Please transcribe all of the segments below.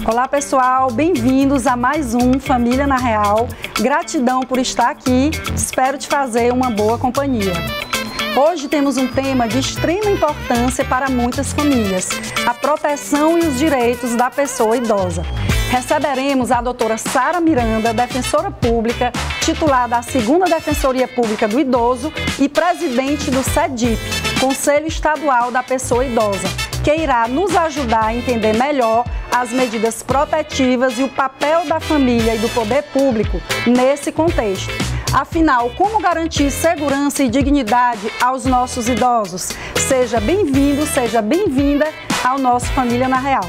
Olá pessoal, bem-vindos a mais um Família na Real. Gratidão por estar aqui, espero te fazer uma boa companhia. Hoje temos um tema de extrema importância para muitas famílias, a proteção e os direitos da pessoa idosa. Receberemos a doutora Sara Miranda, defensora pública, titular da 2ª Defensoria Pública do Idoso e presidente do CEDIP, Conselho Estadual da Pessoa Idosa, que irá nos ajudar a entender melhor as medidas protetivas e o papel da família e do poder público nesse contexto. Afinal, como garantir segurança e dignidade aos nossos idosos? Seja bem-vindo, seja bem-vinda ao nosso Família na Real.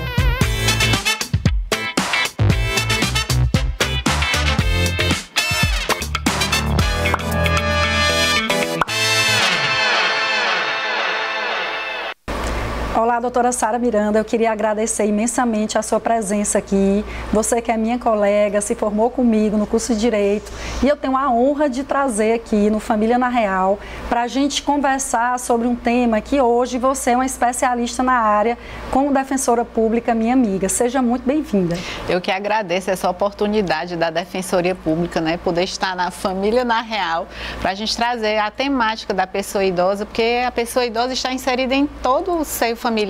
Olá, doutora Sara Miranda, eu queria agradecer imensamente a sua presença aqui. Você que é minha colega, se formou comigo no curso de Direito e eu tenho a honra de trazer aqui no Família na Real para a gente conversar sobre um tema que hoje você é uma especialista na área, como defensora pública, minha amiga. Seja muito bem-vinda. Eu que agradeço essa oportunidade da Defensoria Pública, né, poder estar na Família na Real, para a gente trazer a temática da pessoa idosa, porque a pessoa idosa está inserida em todo o seio familiar.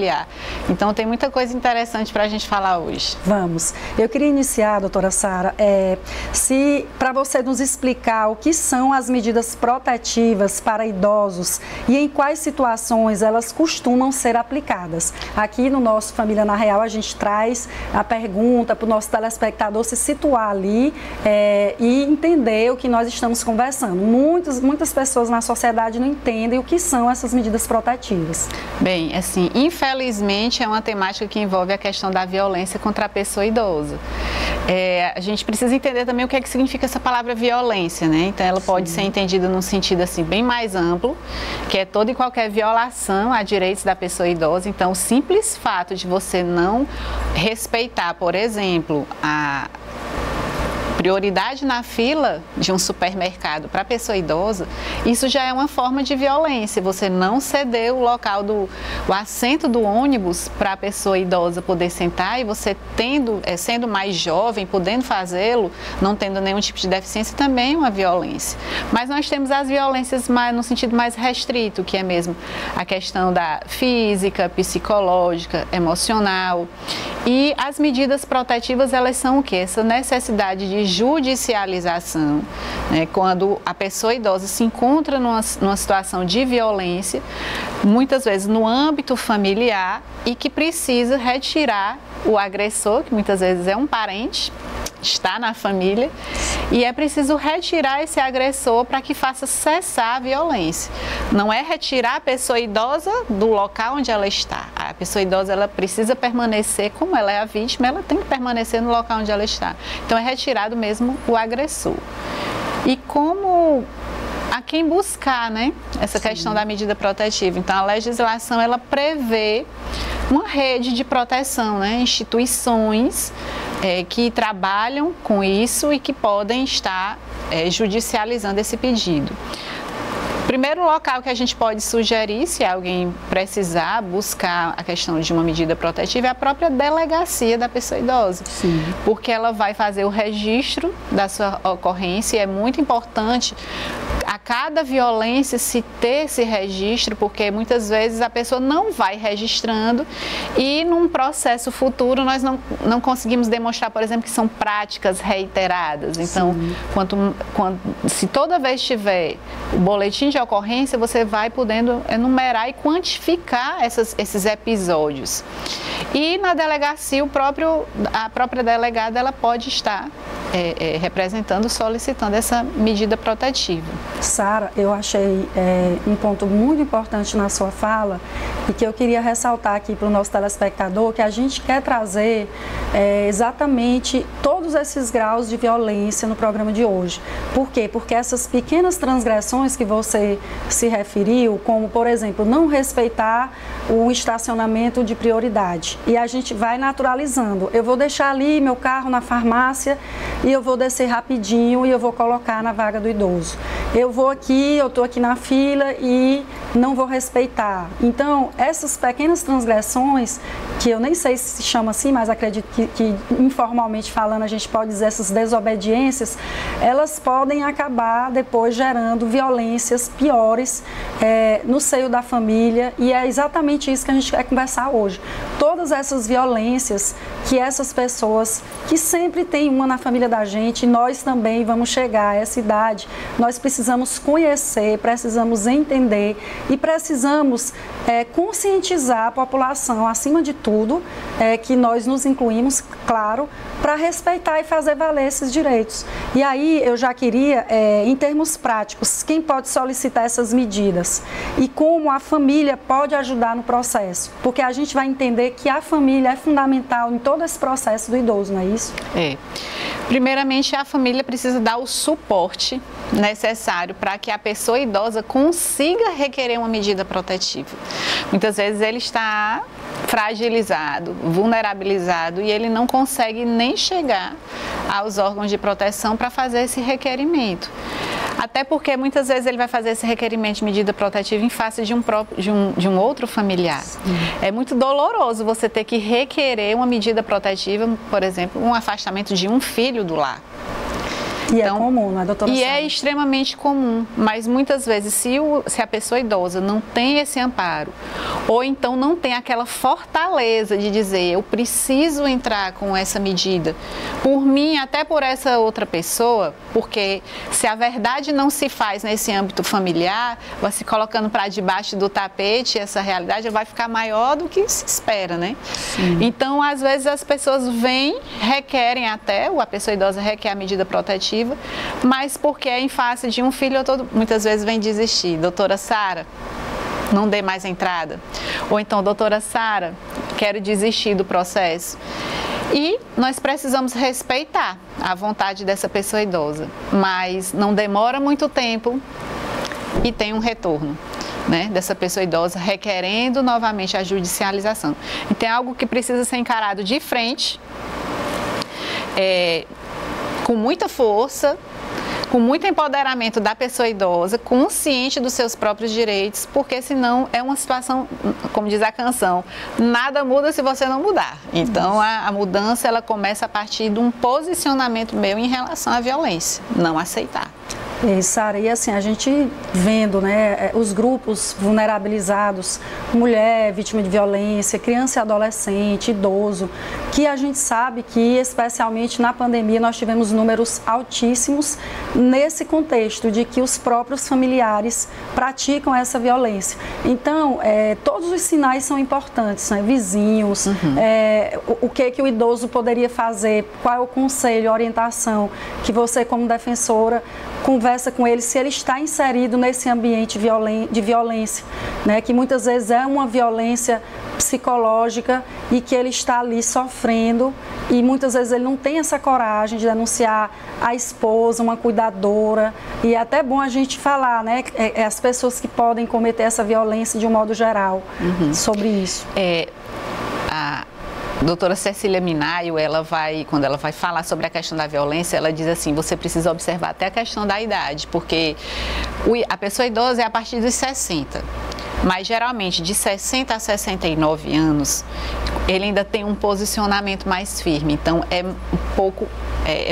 Então tem muita coisa interessante para a gente falar hoje. Vamos. Eu queria iniciar, doutora Sara, para você nos explicar o que são as medidas protetivas para idosos e em quais situações elas costumam ser aplicadas. Aqui no nosso Família na Real a gente traz a pergunta para o nosso telespectador se situar ali e entender o que nós estamos conversando. Muitas pessoas na sociedade não entendem o que são essas medidas protetivas. Bem, assim, infelizmente é uma temática que envolve a questão da violência contra a pessoa idosa. A gente precisa entender também o que significa essa palavra violência, né? Então ela pode ser entendida num sentido assim bem mais amplo, que é toda e qualquer violação a direitos da pessoa idosa. Então o simples fato de você não respeitar, por exemplo, a prioridade na fila de um supermercado para a pessoa idosa, isso já é uma forma de violência. Você não ceder o local o assento do ônibus para a pessoa idosa poder sentar e você sendo mais jovem, podendo fazê-lo, não tendo nenhum tipo de deficiência, também é uma violência. Mas nós temos as violências no sentido mais restrito, que é mesmo a questão da física, psicológica, emocional. E as medidas protetivas, elas são o quê? Essa necessidade de judicialização, né? Quando a pessoa idosa se encontra numa situação de violência, muitas vezes no âmbito familiar, e que precisa retirar o agressor, que muitas vezes é um parente, está na família, e é preciso retirar esse agressor para que faça cessar a violência. Não é retirar a pessoa idosa do local onde ela está. A pessoa idosa, ela precisa permanecer, como ela é a vítima, ela tem que permanecer no local onde ela está. Então é retirado mesmo o agressor. E como a quem buscar, né, essa questão da medida protetiva? Então a legislação, ela prevê uma rede de proteção, né, instituições que trabalham com isso e que podem estar judicializando esse pedido. O primeiro local que a gente pode sugerir, se alguém precisar buscar a questão de uma medida protetiva, é a própria delegacia da pessoa idosa. Sim. Porque ela vai fazer o registro da sua ocorrência, e é muito importante a cada violência se ter esse registro, porque muitas vezes a pessoa não vai registrando e num processo futuro nós não conseguimos demonstrar, por exemplo, que são práticas reiteradas. Então, se toda vez tiver o boletim de ocorrência, você vai podendo enumerar e quantificar esses episódios. E na delegacia, a própria delegada, ela pode estar representando, solicitando essa medida protetiva. Sara, eu achei um ponto muito importante na sua fala e que eu queria ressaltar aqui para o nosso telespectador, que a gente quer trazer exatamente todos esses graus de violência no programa de hoje. Por quê? Porque essas pequenas transgressões que você se referiu, como, por exemplo, não respeitar o estacionamento de prioridade, e a gente vai naturalizando. Eu vou deixar ali meu carro na farmácia e eu vou descer rapidinho e eu vou colocar na vaga do idoso. Eu estou aqui na fila e não vou respeitar. Então, essas pequenas transgressões, que eu nem sei se chama assim, mas acredito que informalmente falando a gente pode dizer essas desobediências, elas podem acabar depois gerando violências piores no seio da família, e é exatamente isso que a gente quer conversar hoje. Todas essas violências que essas pessoas, que sempre tem uma na família da gente, nós também vamos chegar a essa idade, nós precisamos conhecer, precisamos entender e precisamos conscientizar a população, acima de tudo, que nós nos incluímos, claro, para respeitar e fazer valer esses direitos. E aí eu já queria, em termos práticos, quem pode solicitar essas medidas e como a família pode ajudar no processo, porque a gente vai entender que a família é fundamental em todo esse processo do idoso, não é isso? Primeiramente, a família precisa dar o suporte necessário para que a pessoa idosa consiga requerer uma medida protetiva. Muitas vezes ele está fragilizado, vulnerabilizado e ele não consegue nem chegar aos órgãos de proteção para fazer esse requerimento. Até porque muitas vezes ele vai fazer esse requerimento de medida protetiva em face de um outro familiar. Sim. É muito doloroso você ter que requerer uma medida protetiva, por exemplo, um afastamento de um filho do lar. E então, é comum, não é, doutora Sara? E é extremamente comum, mas muitas vezes se a pessoa idosa não tem esse amparo, ou então não tem aquela fortaleza de dizer, eu preciso entrar com essa medida, por mim, até por essa outra pessoa, porque se a verdade não se faz nesse âmbito familiar, vai se colocando para debaixo do tapete, essa realidade vai ficar maior do que se espera, né? Sim. Então, às vezes as pessoas requerem até, a pessoa idosa requer a medida protetiva, mas porque é em face de um filho, muitas vezes vem desistir. Doutora Sara, não dê mais entrada. Ou então, doutora Sara, quero desistir do processo. E nós precisamos respeitar a vontade dessa pessoa idosa, mas não demora muito tempo e tem um retorno, né, dessa pessoa idosa requerendo novamente a judicialização. Então, é algo que precisa ser encarado de frente, com muita força, com muito empoderamento da pessoa idosa, consciente dos seus próprios direitos, porque senão é uma situação, como diz a canção, nada muda se você não mudar. Então a mudança ela começa a partir de um posicionamento meu em relação à violência, não aceitar. Sara, e assim, a gente vendo, né, os grupos vulnerabilizados, mulher, vítima de violência, criança e adolescente, idoso, que a gente sabe que, especialmente na pandemia, nós tivemos números altíssimos nesse contexto de que os próprios familiares praticam essa violência. Então, todos os sinais são importantes, né? Vizinhos, o que o idoso poderia fazer, qual é o conselho, a orientação que você, como defensora, conversa com ele se ele está inserido nesse ambiente de violência, né? Que muitas vezes é uma violência psicológica e que ele está ali sofrendo e muitas vezes ele não tem essa coragem de denunciar a esposa, uma cuidadora, e é até bom a gente falar, né, as pessoas que podem cometer essa violência de um modo geral sobre isso. A doutora Cecília Minaio, quando ela vai falar sobre a questão da violência, ela diz assim, você precisa observar até a questão da idade, porque a pessoa idosa é a partir dos 60, mas geralmente de 60 a 69 anos, ele ainda tem um posicionamento mais firme, então é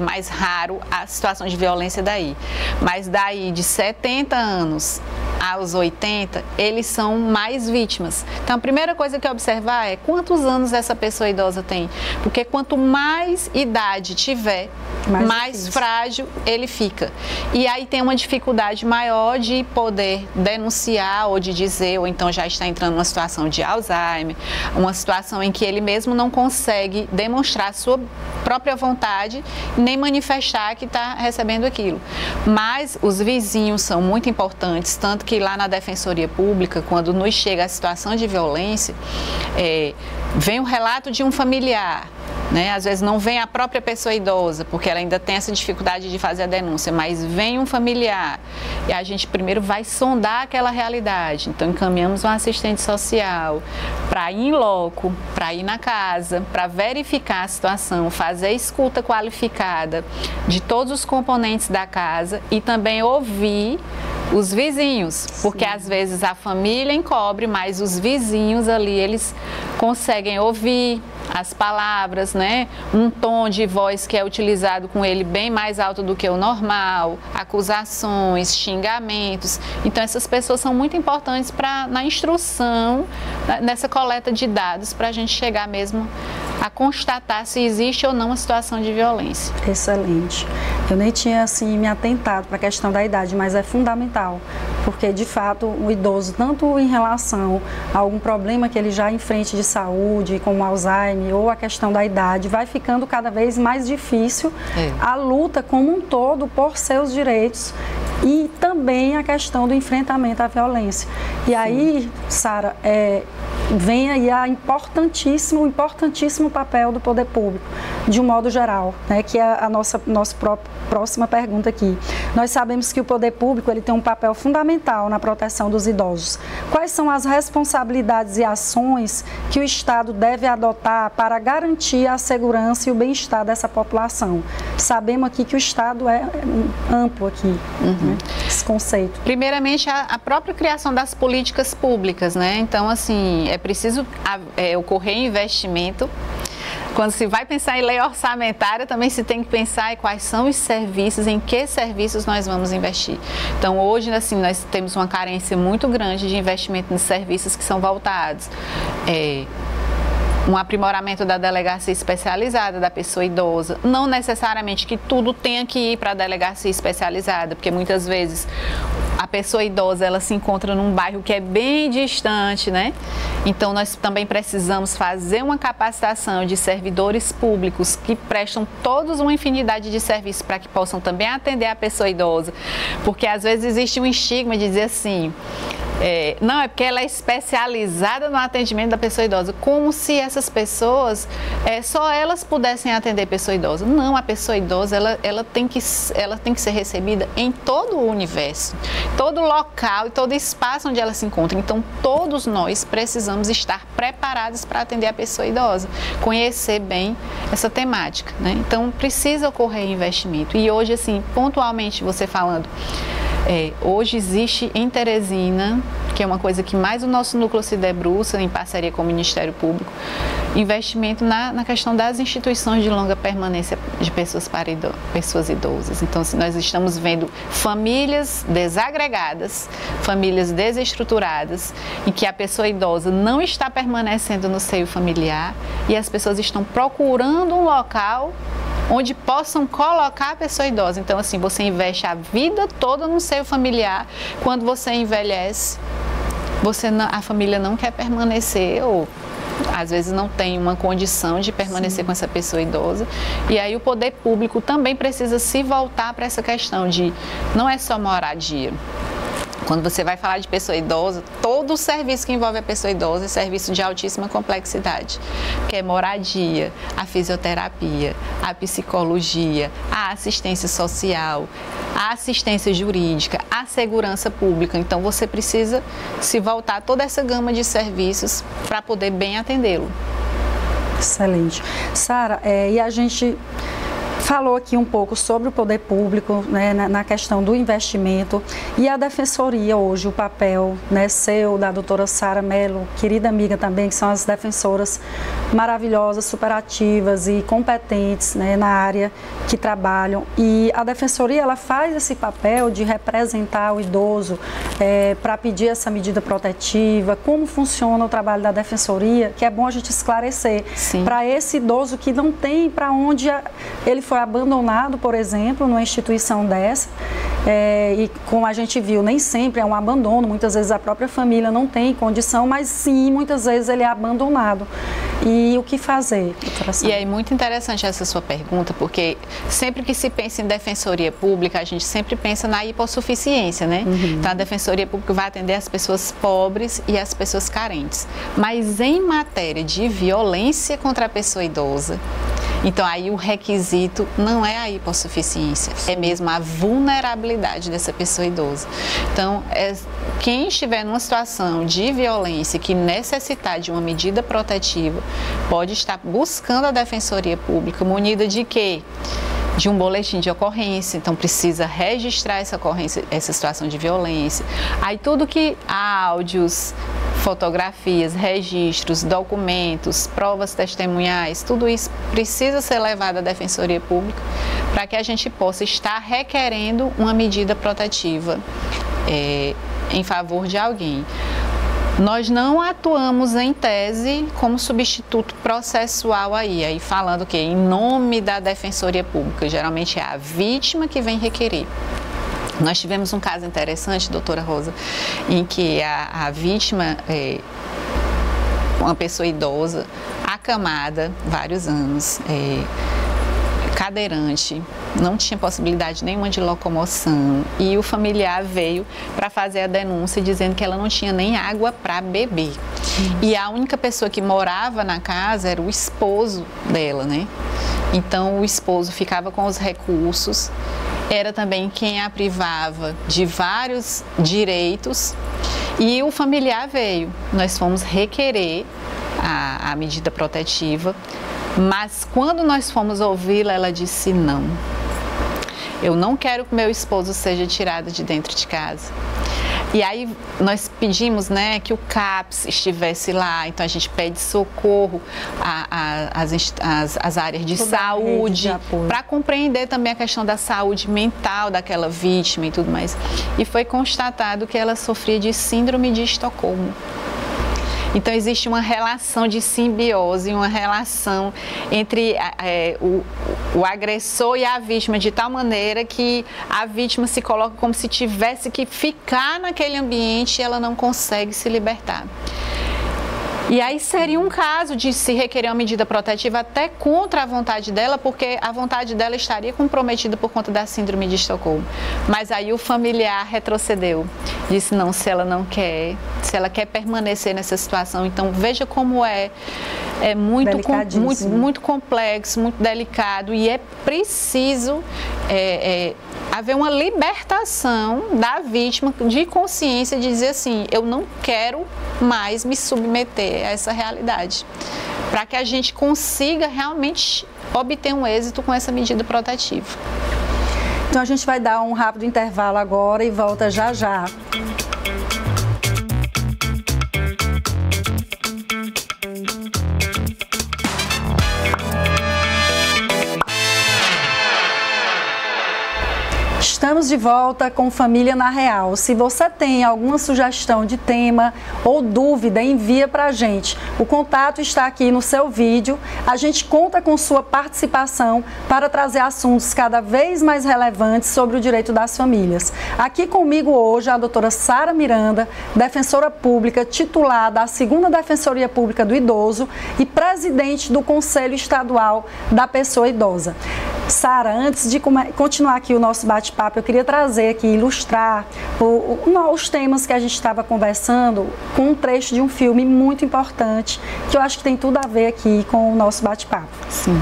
mais raro a situação de violência daí. Mas daí de 70 anos aos 80, eles são mais vítimas. Então a primeira coisa que observar é quantos anos essa pessoa idosa tem, porque quanto mais idade tiver, mais frágil ele fica. E aí tem uma dificuldade maior de poder denunciar ou de dizer, ou então já está entrando numa situação de Alzheimer, uma situação em que ele mesmo não consegue demonstrar a sua própria vontade, nem manifestar que está recebendo aquilo. Mas os vizinhos são muito importantes, tanto que lá na Defensoria Pública, quando nos chega a situação de violência, vem o relato de um familiar, né? Às vezes não vem a própria pessoa idosa, porque ela ainda tem essa dificuldade de fazer a denúncia, mas vem um familiar e a gente primeiro vai sondar aquela realidade. Então encaminhamos um assistente social para ir em loco, para ir na casa, para verificar a situação, fazer a escuta qualificada de todos os componentes da casa e também ouvir os vizinhos, porque às vezes a família encobre, mas os vizinhos ali, eles conseguem ouvir as palavras, né? Um tom de voz que é utilizado com ele bem mais alto do que o normal, acusações, xingamentos. Então essas pessoas são muito importantes na instrução, nessa coleta de dados, para a gente chegar mesmo a constatar se existe ou não uma situação de violência. Excelente. Eu nem tinha assim me atentado para a questão da idade, mas é fundamental, porque de fato o idoso, tanto em relação a algum problema que ele já enfrente de saúde, como Alzheimer ou a questão da idade, vai ficando cada vez mais difícil a luta como um todo por seus direitos e também a questão do enfrentamento à violência. E aí, Sara, vem aí o importantíssimo papel do poder público, de um modo geral, né, que é a nossa próxima pergunta aqui. Nós sabemos que o poder público ele tem um papel fundamental na proteção dos idosos. Quais são as responsabilidades e ações que o Estado deve adotar para garantir a segurança e o bem-estar dessa população? Sabemos aqui que o Estado é amplo aqui, né, esse conceito. Primeiramente, a própria criação das políticas públicas, né? Então, assim, é preciso ocorrer investimento. Quando se vai pensar em lei orçamentária, também se tem que pensar em quais são os serviços, em que serviços nós vamos investir. Então, hoje, assim, nós temos uma carência muito grande de investimento nos serviços que são voltados. Um aprimoramento da delegacia especializada da pessoa idosa. Não necessariamente que tudo tenha que ir para a delegacia especializada, porque muitas vezes a pessoa idosa ela se encontra num bairro que é bem distante, né? Então nós também precisamos fazer uma capacitação de servidores públicos que prestam todos uma infinidade de serviços para que possam também atender a pessoa idosa, porque às vezes existe um estigma de dizer assim, não, é porque ela é especializada no atendimento da pessoa idosa, como se essas pessoas, só elas pudessem atender a pessoa idosa. Não, a pessoa idosa, ela tem que ser recebida em todo o universo, todo local e todo espaço onde ela se encontra. Então, todos nós precisamos estar preparados para atender a pessoa idosa, conhecer bem essa temática, né? Então, precisa ocorrer investimento. E hoje, assim, pontualmente você falando, hoje existe em Teresina, que é uma coisa que mais o nosso núcleo se debruça, em parceria com o Ministério Público, investimento na questão das instituições de longa permanência de pessoas idosas. Então, nós estamos vendo famílias desagregadas, famílias desestruturadas, em que a pessoa idosa não está permanecendo no seio familiar e as pessoas estão procurando um local onde possam colocar a pessoa idosa. Então, assim, você investe a vida toda no seio familiar, quando você envelhece, a família não quer permanecer ou às vezes não tem uma condição de permanecer com essa pessoa idosa. E aí o poder público também precisa se voltar para essa questão de não é só moradia. Quando você vai falar de pessoa idosa, todo o serviço que envolve a pessoa idosa é serviço de altíssima complexidade, que é moradia, a fisioterapia, a psicologia, a assistência social, a assistência jurídica, a segurança pública. Então, você precisa se voltar a toda essa gama de serviços para poder bem atendê-lo. Excelente. Sara, e a gente falou aqui um pouco sobre o poder público, né, na questão do investimento e a defensoria hoje, o papel, né, seu, da doutora Sara Mello, querida amiga também, que são as defensoras maravilhosas, superativas e competentes, né, na área que trabalham. E a defensoria, ela faz esse papel de representar o idoso para pedir essa medida protetiva, como funciona o trabalho da defensoria, que é bom a gente esclarecer para esse idoso que não tem para onde ele foi abandonado, por exemplo, numa instituição dessa, e como a gente viu, nem sempre é um abandono, muitas vezes a própria família não tem condição, mas sim, muitas vezes ele é abandonado. E o que fazer, doutora Sara? E é muito interessante essa sua pergunta, porque sempre que se pensa em defensoria pública, a gente sempre pensa na hipossuficiência, né? Então, a defensoria pública vai atender as pessoas pobres e as pessoas carentes. Mas em matéria de violência contra a pessoa idosa, Então, aí o requisito não é a hipossuficiência, é mesmo a vulnerabilidade dessa pessoa idosa. Então, quem estiver numa situação de violência que necessitar de uma medida protetiva, pode estar buscando a Defensoria Pública, munida de quê? De um boletim de ocorrência, então precisa registrar essa ocorrência, essa situação de violência. Aí tudo que áudios, fotografias, registros, documentos, provas testemunhais, tudo isso precisa ser levado à Defensoria Pública para que a gente possa estar requerendo uma medida protetiva em favor de alguém. Nós não atuamos em tese como substituto processual aí falando que em nome da Defensoria Pública, geralmente é a vítima que vem requerer. Nós tivemos um caso interessante, doutora Rosa, em que a vítima, uma pessoa idosa, acamada, vários anos, cadeirante, não tinha possibilidade nenhuma de locomoção e o familiar veio para fazer a denúncia dizendo que ela não tinha nem água para beber. E a única pessoa que morava na casa era o esposo dela, né? Então o esposo ficava com os recursos, era também quem a privava de vários direitos e o familiar veio. Nós fomos requerer a medida protetiva. Mas quando nós fomos ouvi-la, ela disse não. Eu não quero que meu esposo seja tirado de dentro de casa. E aí nós pedimos, né, que o CAPS estivesse lá, então a gente pede socorro às áreas de saúde, para compreender também a questão da saúde mental daquela vítima e tudo mais. E foi constatado que ela sofria de síndrome de Estocolmo. Então, existe uma relação de simbiose, uma relação entre o agressor e a vítima, de tal maneira que a vítima se coloca como se tivesse que ficar naquele ambiente e ela não consegue se libertar. E aí seria um caso de se requerer uma medida protetiva até contra a vontade dela, porque a vontade dela estaria comprometida por conta da síndrome de Estocolmo. Mas aí o familiar retrocedeu, disse não, se ela não quer, se ela quer permanecer nessa situação. Então veja como é muito complexo, muito delicado e é preciso haver uma libertação da vítima de consciência, de dizer assim, eu não quero mais me submeter a essa realidade, para que a gente consiga realmente obter um êxito com essa medida protetiva. Então a gente vai dar um rápido intervalo agora e volta já já. Estamos de volta com Família na Real. Se você tem alguma sugestão de tema ou dúvida, envia para a gente. O contato está aqui no seu vídeo. A gente conta com sua participação para trazer assuntos cada vez mais relevantes sobre o direito das famílias. Aqui comigo hoje a doutora Sara Miranda, defensora pública titular da 2ª Defensoria Pública do Idoso e presidente do Conselho Estadual da Pessoa Idosa. Sara, antes de continuar aqui o nosso bate-papo, eu queria trazer aqui, ilustrar os temas que a gente estava conversando com um trecho de um filme muito importante, que eu acho que tem tudo a ver aqui com o nosso bate-papo. Sim.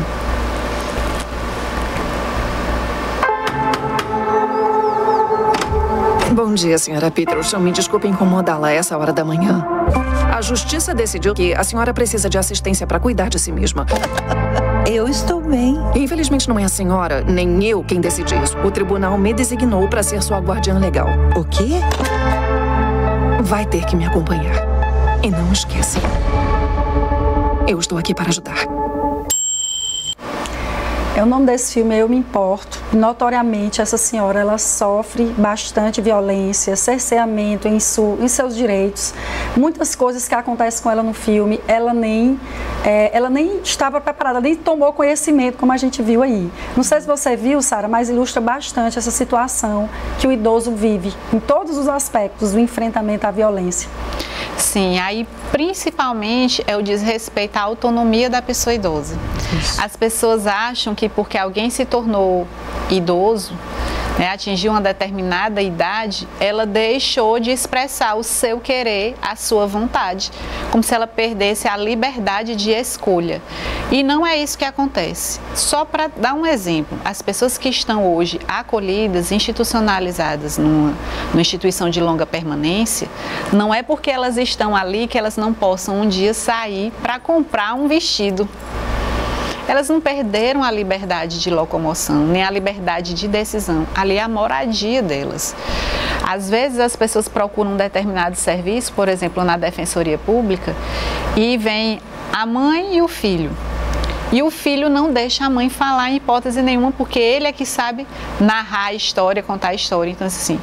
Bom dia, senhora Peterson. Me desculpe incomodá-la a essa hora da manhã. A justiça decidiu que a senhora precisa de assistência para cuidar de si mesma. Eu estou bem. Infelizmente não é a senhora, nem eu quem decide isso. O tribunal me designou para ser sua guardiã legal. O quê? Vai ter que me acompanhar. E não esqueça. Eu estou aqui para ajudar. O nome desse filme é Eu Me Importo. Notoriamente, essa senhora ela sofre bastante violência, cerceamento em seus direitos. Muitas coisas que acontecem com ela no filme, ela nem estava preparada, nem tomou conhecimento, como a gente viu aí. Não sei se você viu, Sara, mas ilustra bastante essa situação que o idoso vive em todos os aspectos do enfrentamento à violência. Sim, aí principalmente é o desrespeito à autonomia da pessoa idosa. Isso. As pessoas acham que porque alguém se tornou idoso, né, atingiu uma determinada idade, ela deixou de expressar o seu querer, a sua vontade, como se ela perdesse a liberdade de escolha. E não é isso que acontece. Só para dar um exemplo, as pessoas que estão hoje acolhidas, institucionalizadas numa instituição de longa permanência, não é porque elas estão ali que elas não possam um dia sair para comprar um vestido. Elas não perderam a liberdade de locomoção, nem a liberdade de decisão. Ali é a moradia delas. Às vezes as pessoas procuram um determinado serviço, por exemplo, na Defensoria Pública, e vem a mãe e o filho. E o filho não deixa a mãe falar em hipótese nenhuma, porque ele é que sabe narrar a história, contar a história. Então, assim,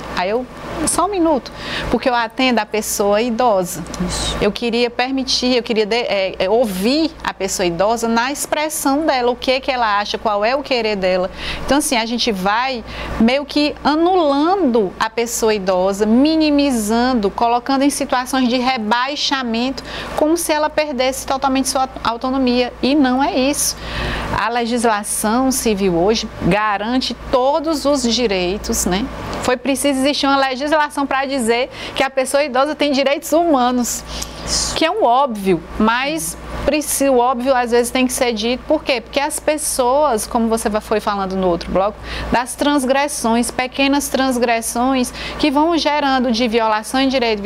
só um minuto, porque eu atendo a pessoa idosa. Isso. Eu queria permitir, ouvir a pessoa idosa na expressão dela, o que ela acha, qual é o querer dela. Então, assim, a gente vai meio que anulando a pessoa idosa, minimizando, colocando em situações de rebaixamento, como se ela perdesse totalmente sua autonomia. E não é isso. A legislação civil hoje garante todos os direitos, né? Foi preciso existir uma legislação para dizer que a pessoa idosa tem direitos humanos, que é um óbvio, mas o óbvio às vezes tem que ser dito. Por quê? Porque as pessoas, como você foi falando no outro bloco, das transgressões, pequenas transgressões que vão gerando de violação em direito,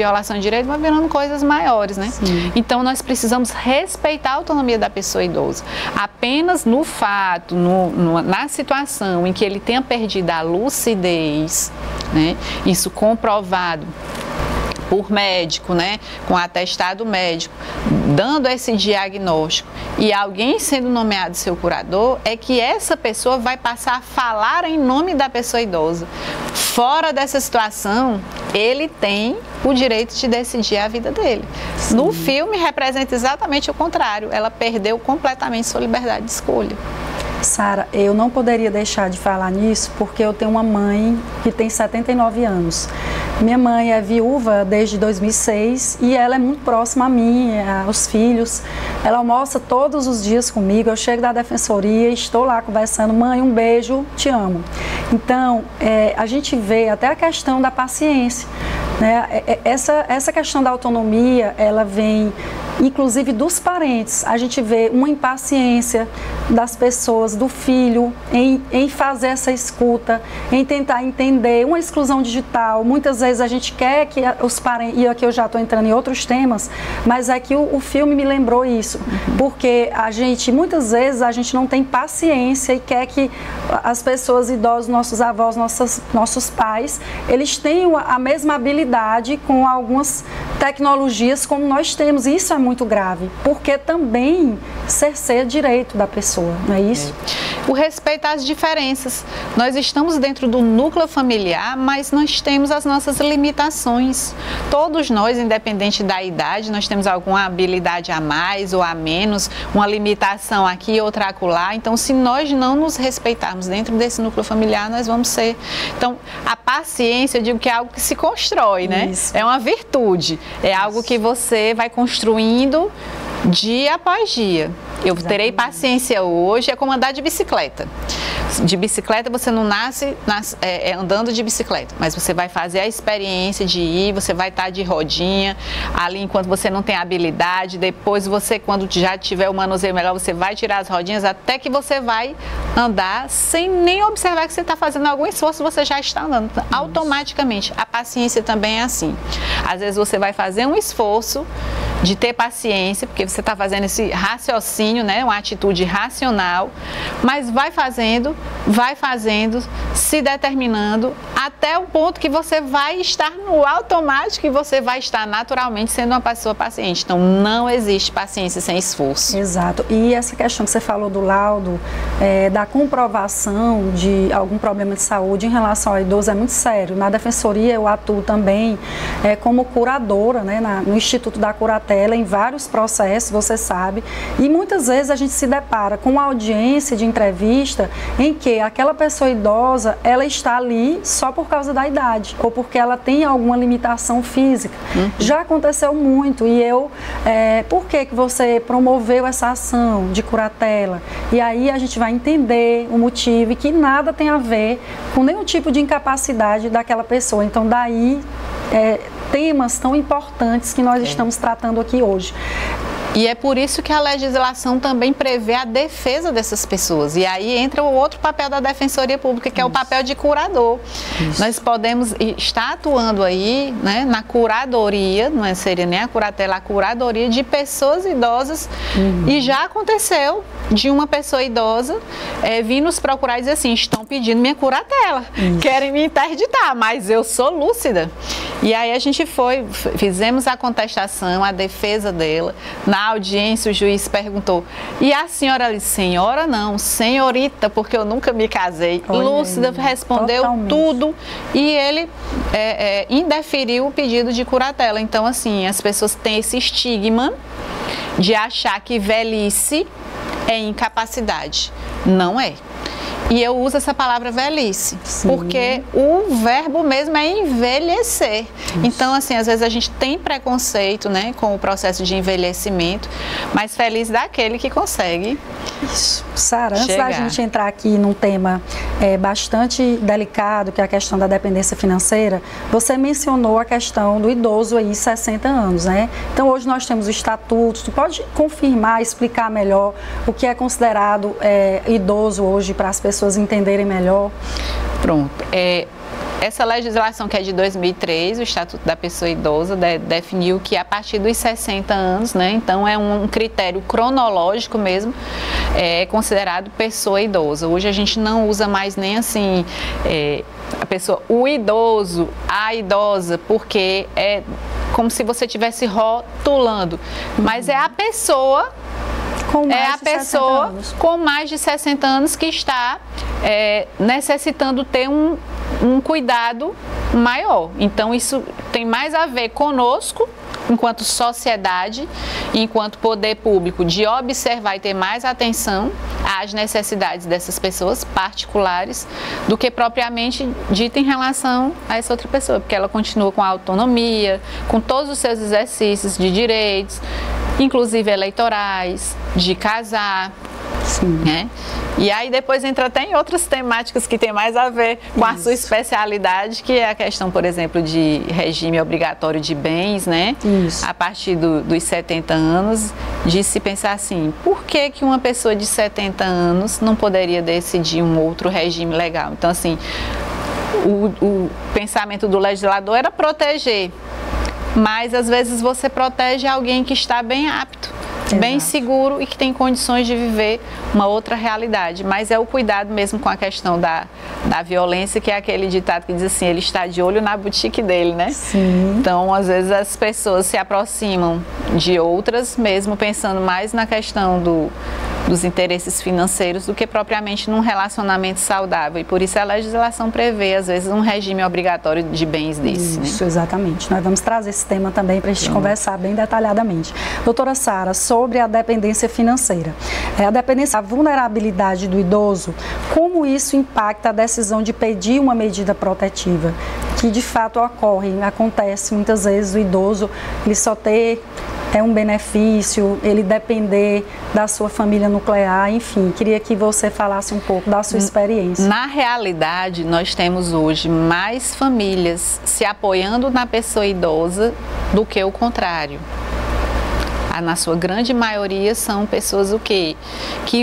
vai virando coisas maiores, né? Sim. Então nós precisamos respeitar a autonomia da pessoa idosa. Apenas no fato, na situação em que ele tenha perdido a lucidez, né? Isso comprovado por médico, né, com atestado médico, dando esse diagnóstico e alguém sendo nomeado seu curador, é que essa pessoa vai passar a falar em nome da pessoa idosa. Fora dessa situação, ele tem o direito de decidir a vida dele. Sim. No filme representa exatamente o contrário, ela perdeu completamente sua liberdade de escolha. Sara, eu não poderia deixar de falar nisso porque eu tenho uma mãe que tem 79 anos. Minha mãe é viúva desde 2006 e ela é muito próxima a mim, aos filhos. Ela almoça todos os dias comigo, eu chego da defensoria e estou lá conversando. Mãe, um beijo, te amo. Então, a gente vê até a questão da paciência, né? Essa questão da autonomia, ela vem inclusive dos parentes. A gente vê uma impaciência das pessoas, do filho, em fazer essa escuta, em tentar entender, uma exclusão digital. Muitas vezes a gente quer que os parentes, e aqui eu já estou entrando em outros temas, mas é que o filme me lembrou isso, porque muitas vezes a gente não tem paciência e quer que as pessoas idosas, nossos avós, nossos pais, eles tenham a mesma habilidade com algumas tecnologias como nós temos, e isso é muito grave, porque também cerceia direito da pessoa, não é isso? O respeito às diferenças. Nós estamos dentro do núcleo familiar, mas nós temos as nossas limitações. Todos nós, independente da idade, nós temos alguma habilidade a mais ou a menos, uma limitação aqui, outra acolá. Então, se nós não nos respeitarmos dentro desse núcleo familiar, nós vamos ser... Então, a paciência, eu digo que é algo que se constrói, né? Isso. É uma virtude, é algo que você vai construindo dia após dia. Eu terei paciência hoje, é como andar de bicicleta. De bicicleta você não nasce andando de bicicleta, mas você vai fazer a experiência de ir, você vai estar de rodinha, ali enquanto você não tem habilidade, depois você, quando já tiver o manuseio melhor, você vai tirar as rodinhas, até que você vai andar sem nem observar que você está fazendo algum esforço, você já está andando automaticamente. A paciência também é assim. Às vezes você vai fazer um esforço de ter paciência, porque você está fazendo esse raciocínio, né, uma atitude racional, mas vai fazendo, se determinando, até o ponto que você vai estar no automático e você vai estar naturalmente sendo uma pessoa paciente. Então, não existe paciência sem esforço. Exato. E essa questão que você falou do laudo, da comprovação de algum problema de saúde em relação ao idoso é muito sério. Na defensoria eu atuo também como curadora, né, no Instituto da Curatória, curatela em vários processos, você sabe, e muitas vezes a gente se depara com uma audiência de entrevista em que aquela pessoa idosa, ela está ali só por causa da idade, ou porque ela tem alguma limitação física. Já aconteceu muito, e por que você promoveu essa ação de curatela? E aí a gente vai entender o motivo, e que nada tem a ver com nenhum tipo de incapacidade daquela pessoa. Então daí temas tão importantes que nós estamos tratando aqui hoje. E é por isso que a legislação também prevê a defesa dessas pessoas. E aí entra o outro papel da Defensoria Pública, que é o papel de curador. Nós podemos estar atuando aí, né, na curadoria, não seria nem a curatela, a curadoria de pessoas idosas. E já aconteceu de uma pessoa idosa vir nos procurar e dizer assim: estão pedindo minha curatela, querem me interditar, mas eu sou lúcida. E aí a gente fizemos a contestação, a defesa dela. Na audiência o juiz perguntou: e a senhora ali? Senhora não, senhorita, porque eu nunca me casei. Lúcida respondeu tudo, e ele indeferiu o pedido de curatela. Então, assim, as pessoas têm esse estigma de achar que velhice é incapacidade. Não é. E eu uso essa palavra velhice, porque o verbo mesmo é envelhecer. Então, assim, às vezes a gente tem preconceito, né, com o processo de envelhecimento, mas feliz daquele que consegue. Isso. Sara, antes da gente entrar aqui num tema bastante delicado, que é a questão da dependência financeira, você mencionou a questão do idoso aí, 60 anos, né? Então, hoje nós temos o estatuto. Tu pode confirmar, explicar melhor o que é considerado idoso hoje, para as pessoas entenderem melhor? Pronto. Essa legislação, que é de 2003, o Estatuto da Pessoa Idosa, definiu que a partir dos 60 anos, né, então é um critério cronológico mesmo, é considerado pessoa idosa. Hoje a gente não usa mais nem assim a pessoa, o idoso, a idosa, porque é como se você estivesse rotulando, mas é a pessoa com mais de 60 anos que está necessitando ter um cuidado maior. Então, isso tem mais a ver conosco, enquanto sociedade, enquanto poder público, de observar e ter mais atenção às necessidades dessas pessoas particulares, do que propriamente dita em relação a essa outra pessoa, porque ela continua com a autonomia, com todos os seus exercícios de direitos, inclusive eleitorais, de casar. Né? E aí depois entra até em outras temáticas que tem mais a ver com a sua especialidade, que é a questão, por exemplo, de regime obrigatório de bens, né? A partir dos 70 anos, de se pensar assim: por que uma pessoa de 70 anos não poderia decidir um outro regime legal? Então, assim, o pensamento do legislador era proteger, mas às vezes você protege alguém que está bem apto, bem seguro e que tem condições de viver uma outra realidade. Mas é o cuidado mesmo com a questão da violência, que é aquele ditado que diz assim: ele está de olho na boutique dele, né? Então, às vezes as pessoas se aproximam de outras, mesmo pensando mais na questão dos interesses financeiros do que propriamente num relacionamento saudável. E por isso a legislação prevê, às vezes, um regime obrigatório de bens desse. Isso, né? Exatamente. Nós vamos trazer esse tema também para a gente conversar bem detalhadamente. Doutora Sara, sobre a dependência financeira. A dependência, a vulnerabilidade do idoso, como isso impacta a decisão de pedir uma medida protetiva? Que de fato acontece muitas vezes o idoso, ele só ter um benefício, ele depender da sua família nuclear, enfim, queria que você falasse um pouco da sua experiência. Na realidade, nós temos hoje mais famílias se apoiando na pessoa idosa do que o contrário. Na sua grande maioria são pessoas que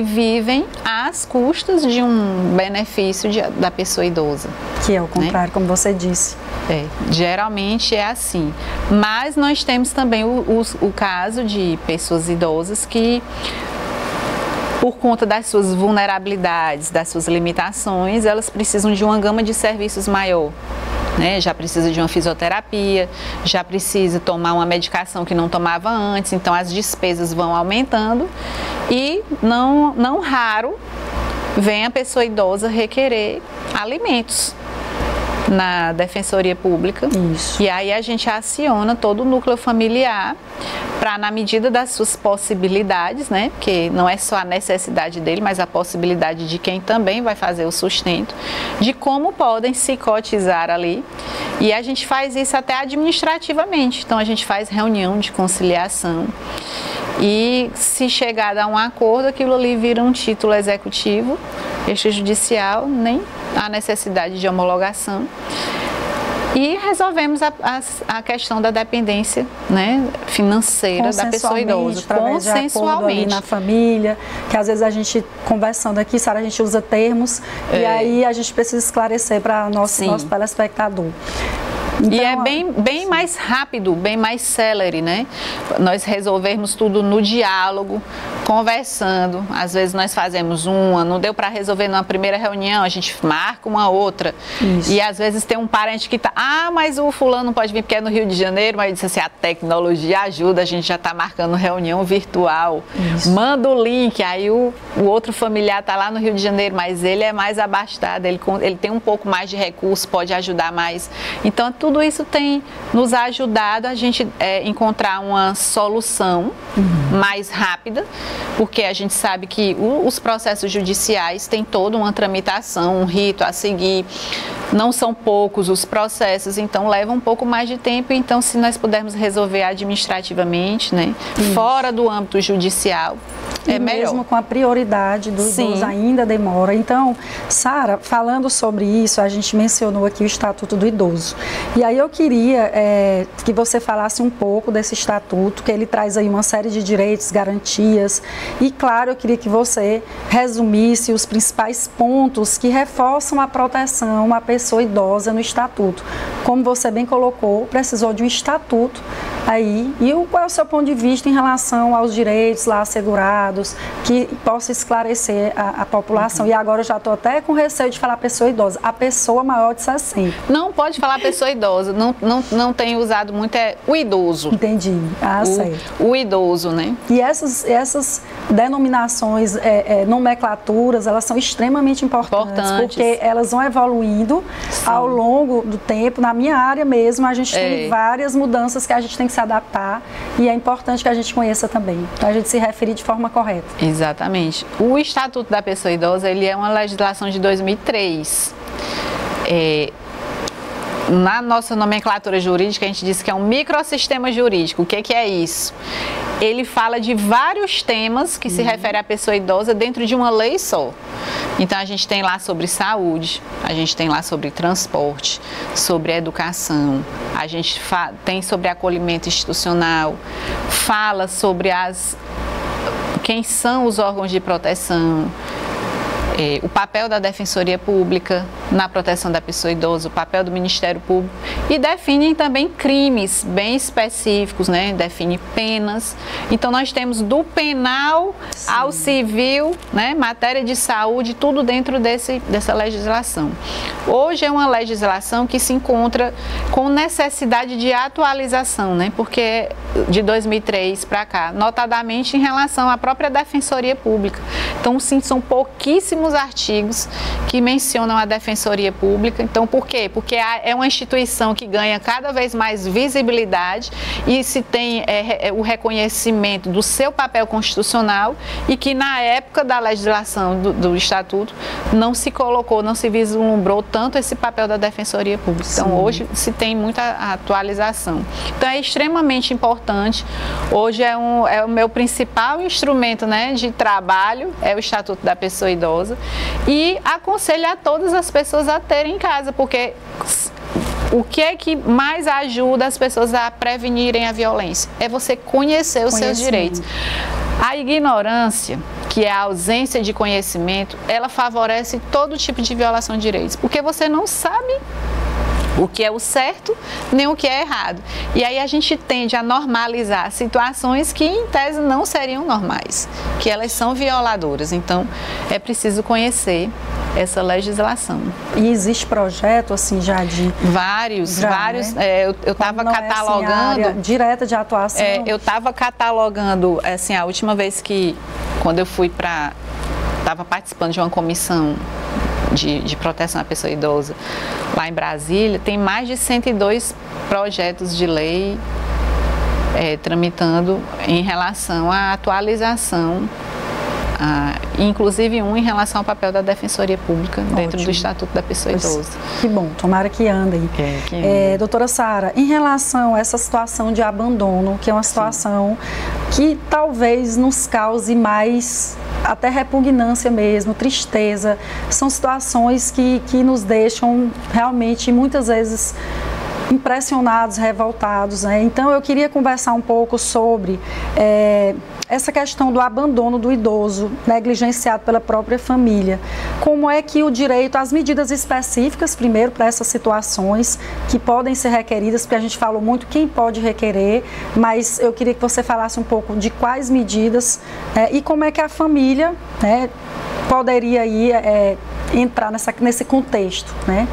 vivem às custas de um benefício da pessoa idosa. Que é o contrário, né? Como você disse. Geralmente é assim. Mas nós temos também o caso de pessoas idosas que, por conta das suas vulnerabilidades, das suas limitações, elas precisam de uma gama de serviços maior. Né? Já precisa de uma fisioterapia, já precisa tomar uma medicação que não tomava antes, então as despesas vão aumentando e não raro vem a pessoa idosa requerer alimentos. na Defensoria Pública. Isso. E aí a gente aciona todo o núcleo familiar para, na medida das suas possibilidades, né? Porque não é só a necessidade dele, mas a possibilidade de quem também vai fazer o sustento, de como podem se cotizar ali. E a gente faz isso até administrativamente. Então a gente faz reunião de conciliação. E se chegar a um acordo, aquilo ali vira um título executivo, extrajudicial, nem há necessidade de homologação. E resolvemos a questão da dependência, né, financeira da pessoa idosa, consensualmente. Na família, que às vezes a gente, conversando aqui, Sara, a gente usa termos, e aí a gente precisa esclarecer para nosso telespectador. Então, e é bem mais rápido, bem mais célere, né? Nós resolvermos tudo no diálogo, conversando. Às vezes nós fazemos não deu para resolver numa primeira reunião, a gente marca uma outra. Isso. E às vezes tem um parente que mas o fulano não pode vir porque é no Rio de Janeiro, mas disse assim, a tecnologia ajuda, a gente já está marcando reunião virtual. Isso. Manda o link, aí o outro familiar está lá no Rio de Janeiro, mas ele é mais abastado, ele tem um pouco mais de recurso, pode ajudar mais. Então, tudo isso tem nos ajudado a gente encontrar uma solução mais rápida, porque a gente sabe que os processos judiciais têm toda uma tramitação, um rito a seguir, não são poucos os processos, então leva um pouco mais de tempo. Então, se nós pudermos resolver administrativamente, né, fora do âmbito judicial, é melhor. Mesmo com a prioridade do idoso ainda demora. Então, Sara, falando sobre isso, a gente mencionou aqui o Estatuto do Idoso. E aí eu queria que você falasse um pouco desse estatuto, que ele traz aí uma série de direitos, garantias. E, claro, eu queria que você resumisse os principais pontos que reforçam a proteção à pessoa idosa no estatuto. Como você bem colocou, precisou de um estatuto aí. E qual é o seu ponto de vista em relação aos direitos lá assegurados, que possa esclarecer a população? E agora eu já estou até com receio de falar pessoa idosa, a pessoa maior de 60. Não pode falar pessoa idosa, não tenho usado muito, o idoso. Entendi, certo. O idoso, né? E essas denominações, nomenclaturas, elas são extremamente importantes, porque elas vão evoluindo ao longo do tempo. Na minha área mesmo, a gente tem várias mudanças que a gente tem que se adaptar, e é importante que a gente conheça também, para a gente se referir de forma correta. Exatamente. O Estatuto da Pessoa Idosa, ele é uma legislação de 2003. Na nossa nomenclatura jurídica, a gente diz que é um microsistema jurídico. O que é isso? Ele fala de vários temas que se referem à pessoa idosa dentro de uma lei só. Então, a gente tem lá sobre saúde, a gente tem lá sobre transporte, sobre educação, a gente tem sobre acolhimento institucional, fala sobre quem são os órgãos de proteção, o papel da Defensoria Pública na proteção da pessoa idosa, o papel do Ministério Público, e definem também crimes bem específicos, né? Define penas. Então, nós temos do penal ao civil, né? Matéria de saúde, tudo dentro dessa legislação. Hoje é uma legislação que se encontra com necessidade de atualização, né? Porque de 2003 para cá, notadamente em relação à própria Defensoria Pública. Então, sim, são pouquíssimos artigos que mencionam a Defensoria Pública. Então, por quê? Porque é uma instituição que ganha cada vez mais visibilidade e se tem o reconhecimento do seu papel constitucional, e que na época da legislação do Estatuto não se colocou, não se vislumbrou tanto esse papel da Defensoria Pública. Então, hoje se tem muita atualização. Então, é extremamente importante. Hoje é o meu principal instrumento, né, de trabalho, é o Estatuto da Pessoa Idosa, e aconselhar todas as pessoas a terem em casa, porque o que é que mais ajuda as pessoas a prevenirem a violência? É você conhecer os seus direitos. A ignorância, que é a ausência de conhecimento, ela favorece todo tipo de violação de direitos, porque você não sabe o que é o certo, nem o que é errado. E aí a gente tende a normalizar situações que, em tese, não seriam normais, que elas são violadoras. Então, é preciso conhecer essa legislação. E existe projeto, assim, já de... Vários. Né? Eu estava catalogando... área direta de atuação. Eu estava catalogando, assim, a última vez quando eu fui estava participando de uma comissão de proteção à pessoa idosa lá em Brasília, tem mais de 102 projetos de lei tramitando em relação à atualização, inclusive em relação ao papel da Defensoria Pública dentro do Estatuto da Pessoa Idosa. Que bom, tomara que andem. Doutora Sara, em relação a essa situação de abandono, que é uma situação que talvez nos cause mais até repugnância mesmo, tristeza, são situações que nos deixam realmente muitas vezes impressionados, revoltados, né? Então eu queria conversar um pouco sobre essa questão do abandono do idoso negligenciado pela própria família. Como é que o direito, as medidas específicas, primeiro, para essas situações que podem ser requeridas, porque a gente falou muito quem pode requerer, mas eu queria que você falasse um pouco de quais medidas e como é que a família, né, poderia aí entrar nesse contexto, né?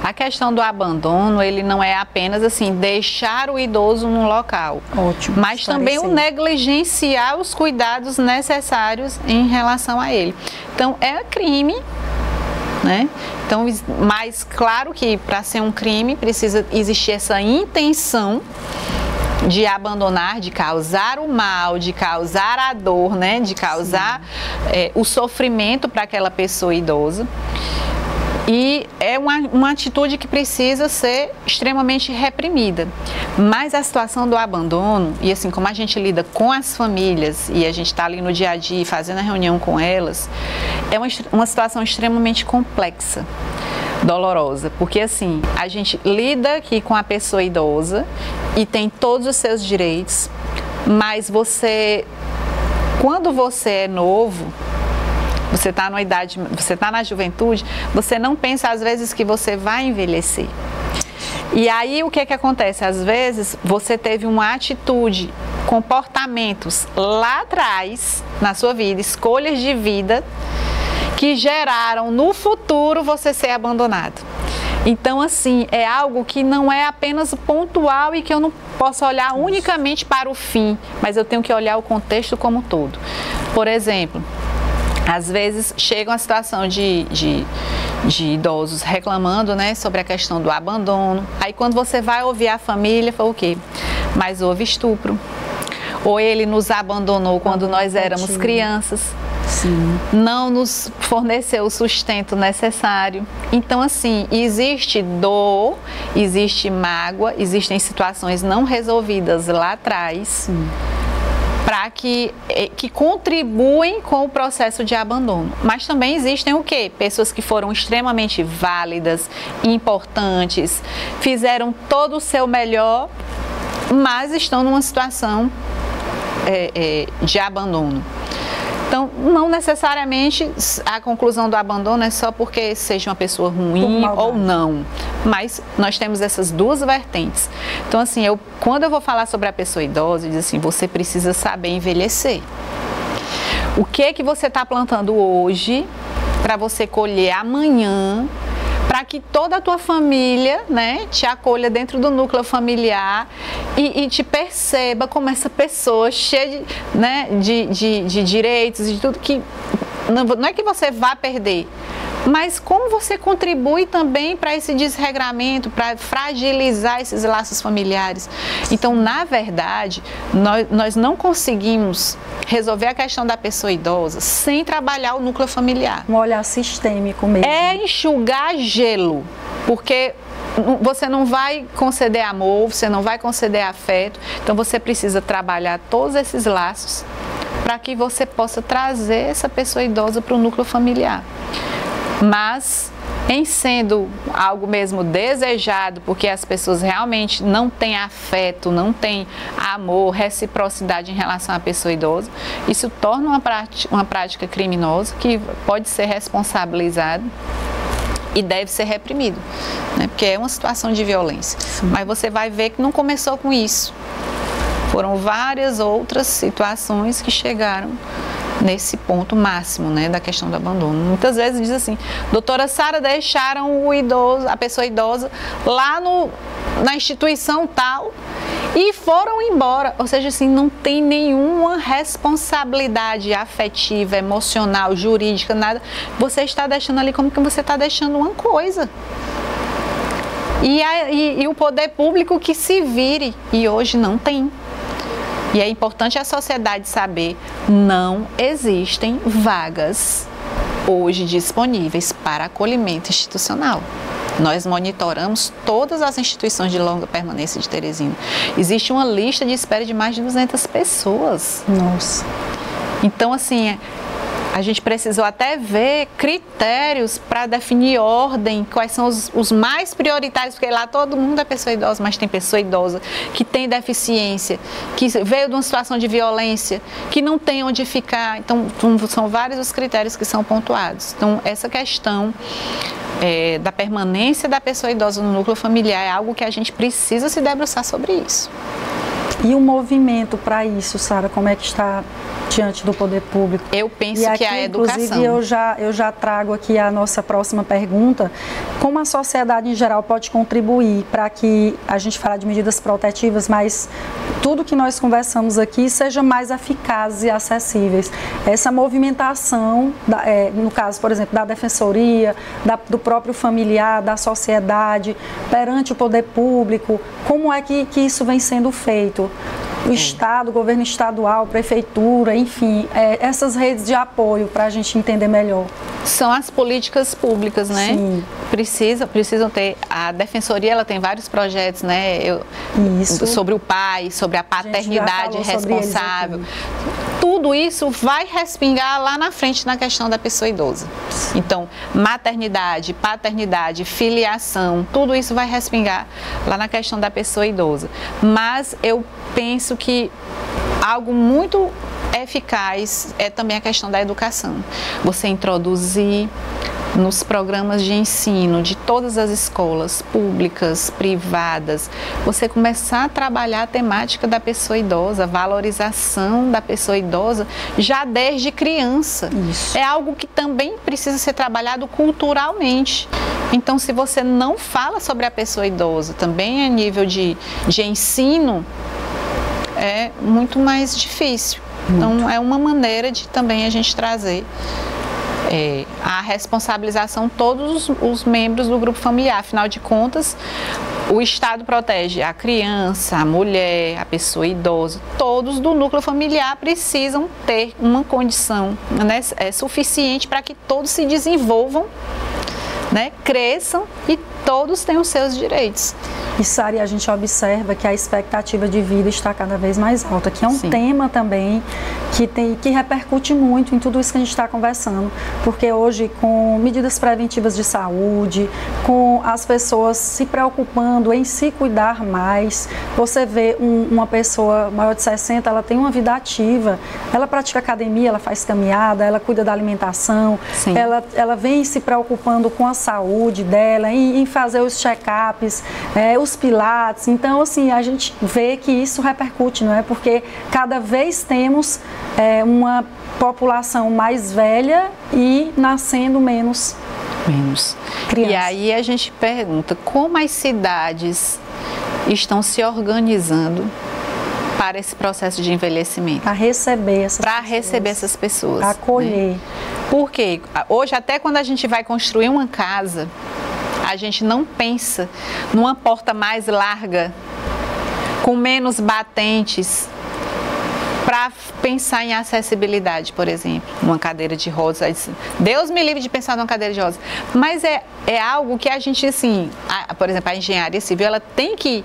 A questão do abandono, ele não é apenas assim, deixar o idoso num local. Ótimo. Mas também o negligenciar os cuidados necessários em relação a ele. Então, é crime, né? Então, mas claro que para ser um crime precisa existir essa intenção de abandonar, de causar o mal, de causar a dor, né? De causar o sofrimento para aquela pessoa idosa. E é uma atitude que precisa ser extremamente reprimida. Mas a situação do abandono, e assim como a gente lida com as famílias, e a gente está ali no dia a dia fazendo a reunião com elas, é uma situação extremamente complexa, dolorosa, porque assim, a gente lida aqui com a pessoa idosa e tem todos os seus direitos, mas quando você é novo, você está na idade, você está na juventude, você não pensa às vezes que você vai envelhecer. E aí o que acontece? Às vezes você teve uma atitude, comportamentos lá atrás na sua vida, escolhas de vida, que geraram no futuro você ser abandonado. Então, assim, é algo que não é apenas pontual e que eu não posso olhar unicamente para o fim, mas eu tenho que olhar o contexto como um todo. Por exemplo, às vezes chega uma situação de idosos reclamando, né, sobre a questão do abandono. Aí quando você vai ouvir a família, fala o quê? Mas houve estupro. Ou ele nos abandonou quando nós éramos crianças. Sim. Não nos forneceu o sustento necessário. Então, assim, existe dor, existe mágoa, existem situações não resolvidas lá atrás, para que contribuem com o processo de abandono. Mas também existem o quê? Pessoas que foram extremamente válidas, importantes, fizeram todo o seu melhor, mas estão numa situação de abandono. Então, não necessariamente a conclusão do abandono é só porque seja uma pessoa ruim ou não, mas nós temos essas duas vertentes. Então, assim, quando eu vou falar sobre a pessoa idosa, eu digo assim, você precisa saber envelhecer. O que você está plantando hoje para você colher amanhã, para que toda a tua família, né, te acolha dentro do núcleo familiar e te perceba como essa pessoa cheia de direitos, de tudo que não é que você vá perder, mas como você contribui também para esse desregramento, para fragilizar esses laços familiares. Então, na verdade, nós não conseguimos resolver a questão da pessoa idosa sem trabalhar o núcleo familiar. Um olhar sistêmico mesmo. É enxugar gelo, porque você não vai conceder amor, você não vai conceder afeto, então você precisa trabalhar todos esses laços para que você possa trazer essa pessoa idosa para o núcleo familiar. Mas, em sendo algo mesmo desejado, porque as pessoas realmente não têm afeto, não têm amor, reciprocidade em relação à pessoa idosa, isso torna uma prática criminosa que pode ser responsabilizada e deve ser reprimido, né? Porque é uma situação de violência. Sim. Mas você vai ver que não começou com isso. Foram várias outras situações que chegaram nesse ponto máximo, né, da questão do abandono. Muitas vezes diz assim, doutora Sara, deixaram a pessoa idosa lá na instituição tal e foram embora. Ou seja, assim, não tem nenhuma responsabilidade afetiva, emocional, jurídica, nada. Você está deixando ali como que você está deixando uma coisa. E o poder público que se vire, e hoje não tem. E é importante a sociedade saber, não existem vagas hoje disponíveis para acolhimento institucional. Nós monitoramos todas as instituições de longa permanência de Teresina. Existe uma lista de espera de mais de 200 pessoas. Nossa. Então, assim, a gente precisou até ver critérios para definir ordem, quais são os mais prioritários, porque lá todo mundo é pessoa idosa, mas tem pessoa idosa que tem deficiência, que veio de uma situação de violência, que não tem onde ficar. Então, são vários os critérios que são pontuados. Então, essa questão da permanência da pessoa idosa no núcleo familiar é algo que a gente precisa se debruçar sobre isso. E o movimento para isso, Sara, como é que está diante do poder público? Eu penso aqui, que a educação... Inclusive, eu já trago aqui a nossa próxima pergunta. Como a sociedade em geral pode contribuir para que a gente fale de medidas protetivas, mas tudo que nós conversamos aqui seja mais eficazes e acessíveis? Essa movimentação, no caso, por exemplo, da defensoria, do próprio familiar, da sociedade, perante o poder público, como é que isso vem sendo feito? O Estado, o governo estadual, prefeitura, enfim, essas redes de apoio para a gente entender melhor. São as políticas públicas, né? Sim. Precisam ter. A defensoria, ela tem vários projetos, né? Isso. Sobre o pai, sobre a paternidade responsável. Tudo isso vai respingar lá na frente na questão da pessoa idosa. Então, maternidade, paternidade, filiação, tudo isso vai respingar lá na questão da pessoa idosa. Mas eu penso que algo muito eficaz é também a questão da educação. Você introduzir nos programas de ensino de todas as escolas públicas, privadas, você começar a trabalhar a temática da pessoa idosa, a valorização da pessoa idosa já desde criança. Isso. É algo que também precisa ser trabalhado culturalmente. Então, se você não fala sobre a pessoa idosa, também a nível de ensino, é muito mais difícil. Então, é uma maneira de também a gente trazer a responsabilização de todos os membros do grupo familiar. Afinal de contas, o Estado protege a criança, a mulher, a pessoa idosa. Todos do núcleo familiar precisam ter uma condição, né, suficiente para que todos se desenvolvam, né, cresçam e todos tenham os seus direitos. E, Sara, a gente observa que a expectativa de vida está cada vez mais alta, que é um tema também que repercute muito em tudo isso que a gente está conversando, porque hoje, com medidas preventivas de saúde, com as pessoas se preocupando em se cuidar mais, você vê uma pessoa maior de 60, ela tem uma vida ativa, ela pratica academia, ela faz caminhada, ela cuida da alimentação, ela vem se preocupando com a saúde dela, em fazer os check-ups, os pilates. Então, assim, a gente vê que isso repercute, não é? Porque cada vez temos uma população mais velha e nascendo menos crianças. E aí a gente pergunta, como as cidades estão se organizando para esse processo de envelhecimento? Para receber essas pessoas. Para acolher. Né? Porque hoje, até quando a gente vai construir uma casa, a gente não pensa numa porta mais larga, com menos batentes, para pensar em acessibilidade, por exemplo, uma cadeira de rodas. Deus me livre de pensar numa cadeira de rodas. Mas é algo que a gente, assim, por exemplo, a engenharia civil, ela tem que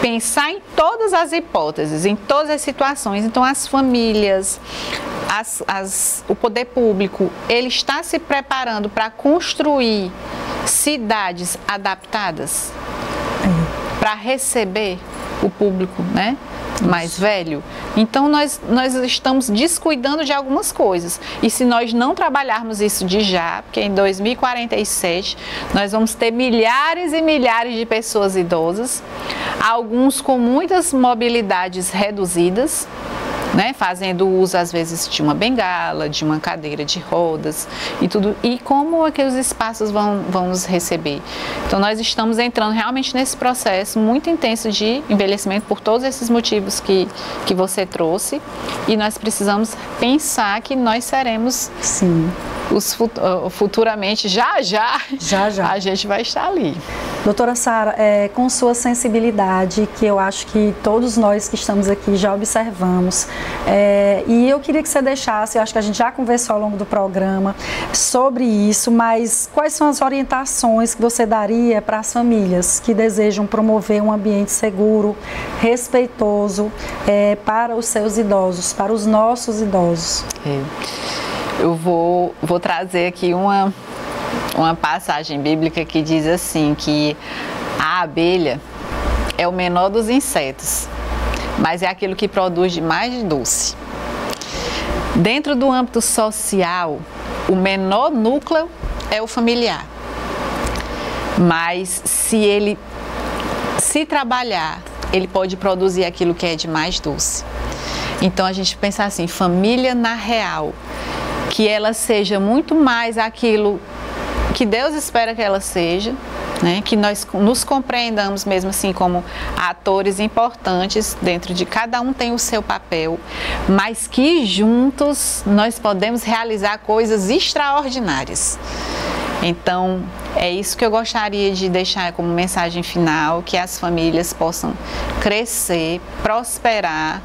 pensar em todas as hipóteses, em todas as situações. Então, as famílias, o poder público, ele está se preparando para construir cidades adaptadas para receber o público, né, mais velho. Então, nós estamos descuidando de algumas coisas. E se nós não trabalharmos isso de já, porque em 2047 nós vamos ter milhares e milhares de pessoas idosas, alguns com muitas mobilidades reduzidas, né, fazendo uso às vezes de uma bengala, de uma cadeira de rodas e tudo, e como é que os espaços vão nos receber. Então nós estamos entrando realmente nesse processo muito intenso de envelhecimento por todos esses motivos que você trouxe, e nós precisamos pensar que nós seremos, sim, futuramente, já a gente vai estar ali. Doutora Sara, com sua sensibilidade, que eu acho que todos nós que estamos aqui já observamos, e eu queria que você deixasse, eu acho que a gente já conversou ao longo do programa sobre isso, mas quais são as orientações que você daria para as famílias que desejam promover um ambiente seguro, respeitoso para os seus idosos, para os nossos idosos? Eu vou trazer aqui uma passagem bíblica que diz assim, que a abelha é o menor dos insetos, mas é aquilo que produz de mais doce. Dentro do âmbito social, o menor núcleo é o familiar, mas se trabalhar, ele pode produzir aquilo que é de mais doce. Então a gente pensa assim, família na real, que ela seja muito mais aquilo que Deus espera que ela seja, né? Que nós nos compreendamos mesmo assim como atores importantes, dentro de cada um tem o seu papel, mas que juntos nós podemos realizar coisas extraordinárias. Então, é isso que eu gostaria de deixar como mensagem final, que as famílias possam crescer, prosperar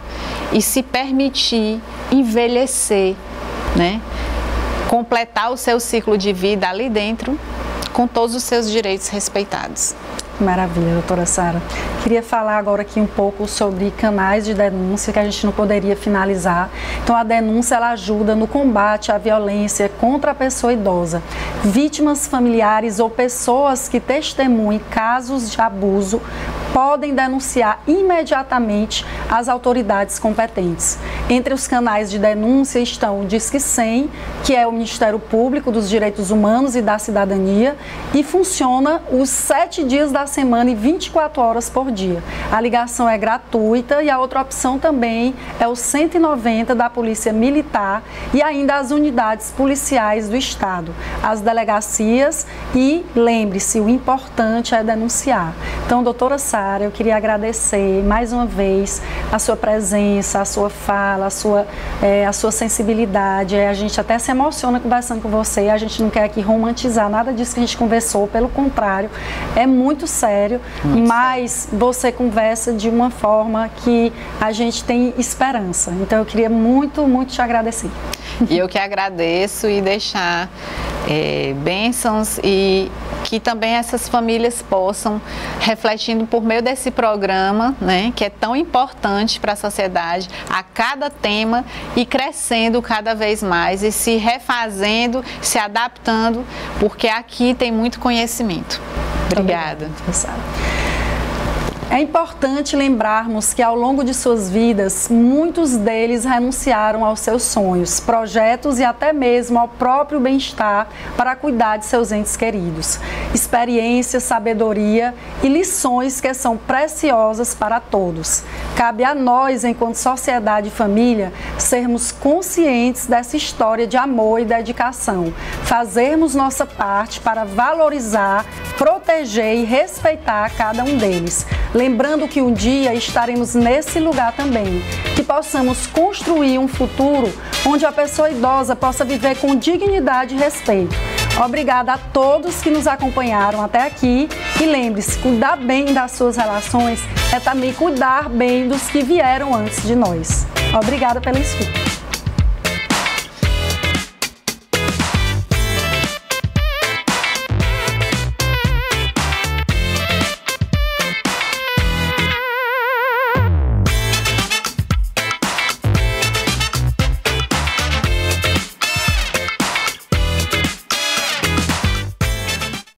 e se permitir envelhecer, né? Completar o seu ciclo de vida ali dentro, com todos os seus direitos respeitados. Maravilha, doutora Sara. Queria falar agora aqui um pouco sobre canais de denúncia, que a gente não poderia finalizar. Então, a denúncia, ela ajuda no combate à violência contra a pessoa idosa. Vítimas familiares ou pessoas que testemunhem casos de abuso podem denunciar imediatamente às autoridades competentes. Entre os canais de denúncia estão o Disque 100, que é o Ministério Público dos Direitos Humanos e da Cidadania, e funciona os 7 dias da semana e 24 horas por dia. A ligação é gratuita, e a outra opção também é o 190 da Polícia Militar e ainda as unidades policiais do Estado, as delegacias, e lembre-se, o importante é denunciar. Então, doutora Sara, eu queria agradecer mais uma vez a sua presença, a sua fala, a sua sensibilidade. A gente até se emociona conversando com você, a gente não quer aqui romantizar nada disso que a gente conversou, pelo contrário, é muito sério, mas você conversa de uma forma que a gente tem esperança. Então eu queria muito, muito te agradecer. E eu que agradeço, e deixar bênçãos, e que também essas famílias possam, refletindo por meio desse programa, né, que é tão importante para a sociedade, a cada tema, e crescendo cada vez mais, e se refazendo, se adaptando, porque aqui tem muito conhecimento. Obrigada. É importante lembrarmos que ao longo de suas vidas, muitos deles renunciaram aos seus sonhos, projetos e até mesmo ao próprio bem-estar para cuidar de seus entes queridos. Experiência, sabedoria e lições que são preciosas para todos. Cabe a nós, enquanto sociedade e família, sermos conscientes dessa história de amor e dedicação, fazermos nossa parte para valorizar, proteger e respeitar cada um deles. Lembrando que um dia estaremos nesse lugar também, que possamos construir um futuro onde a pessoa idosa possa viver com dignidade e respeito. Obrigada a todos que nos acompanharam até aqui, e lembre-se, cuidar bem das suas relações é também cuidar bem dos que vieram antes de nós. Obrigada pela escuta.